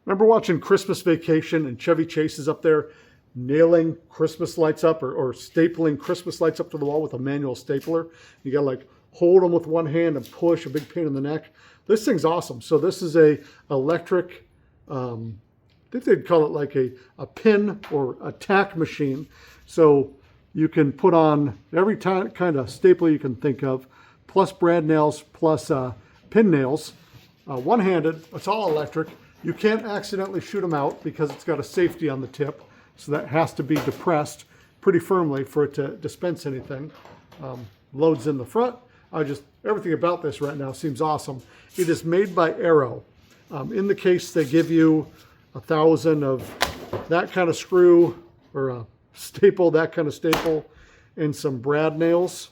Remember watching Christmas Vacation and Chevy Chase is up there nailing Christmas lights up or stapling Christmas lights up to the wall with a manual stapler? You got to like hold them with one hand and push, a big pain in the neck. This thing's awesome. So this is a electric, I think they'd call it like a pin or a tack machine. So you can put on every kind of staple you can think of, plus brad nails, plus pin nails. One-handed, it's all electric. You can't accidentally shoot them out because it's got a safety on the tip. So that has to be depressed pretty firmly for it to dispense anything. Loads in the front. Everything about this right now seems awesome. It is made by Arrow. In the case, they give you 1,000 of that kind of screw or a staple, that kind of staple, and some brad nails.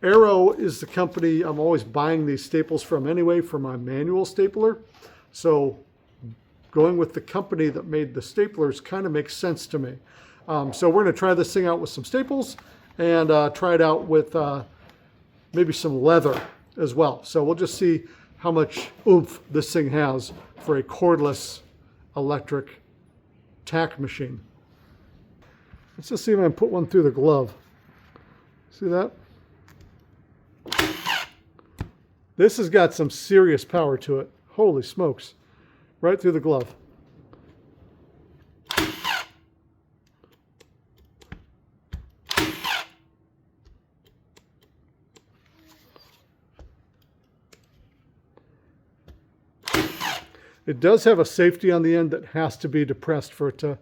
Arrow is the company I'm always buying these staples from anyway for my manual stapler. So going with the company that made the staplers kind of makes sense to me. So we're going to try this thing out with some staples and try it out with maybe some leather as well. So we'll just see how much oomph this thing has for a cordless electric tack machine. Let's just see if I can put one through the glove. See that? This has got some serious power to it. Holy smokes. Right through the glove. It does have a safety on the end that has to be depressed for it to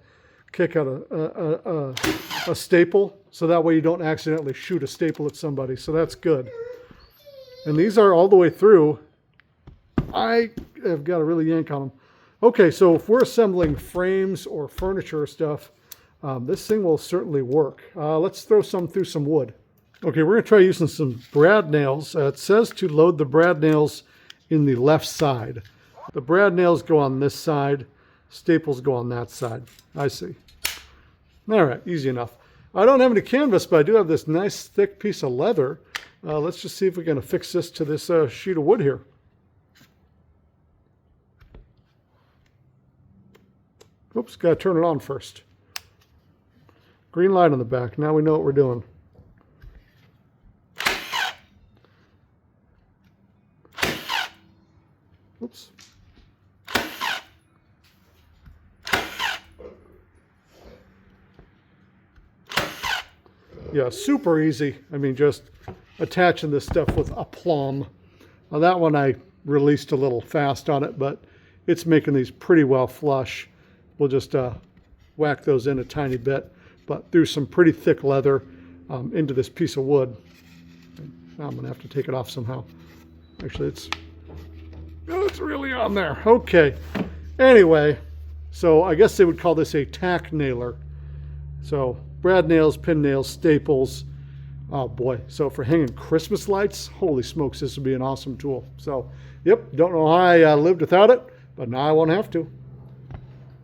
kick out a staple. So that way you don't accidentally shoot a staple at somebody. So that's good. And these are all the way through. I have got to really yank on them. Okay, so if we're assembling frames or furniture stuff, this thing will certainly work. Let's throw some through some wood. Okay, we're going to try using some brad nails. It says to load the brad nails in the left side. The brad nails go on this side. Staples go on that side. I see. All right, easy enough. I don't have any canvas, but I do have this nice thick piece of leather. Let's just see if we can affix this to this sheet of wood here. Oops, got to turn it on first. Green light on the back. Now we know what we're doing. Oops. Yeah, super easy. I mean, just attaching this stuff with aplomb. Now that one I released a little fast on it, but it's making these pretty well flush. We'll just whack those in a tiny bit, but through some pretty thick leather into this piece of wood. Now I'm gonna have to take it off somehow. Actually, it's really on there. Okay. Anyway, so I guess they would call this a tack nailer. So brad nails, pin nails, staples. Oh boy. So for hanging Christmas lights, holy smokes, this would be an awesome tool. So, yep, don't know how I lived without it, but now I won't have to.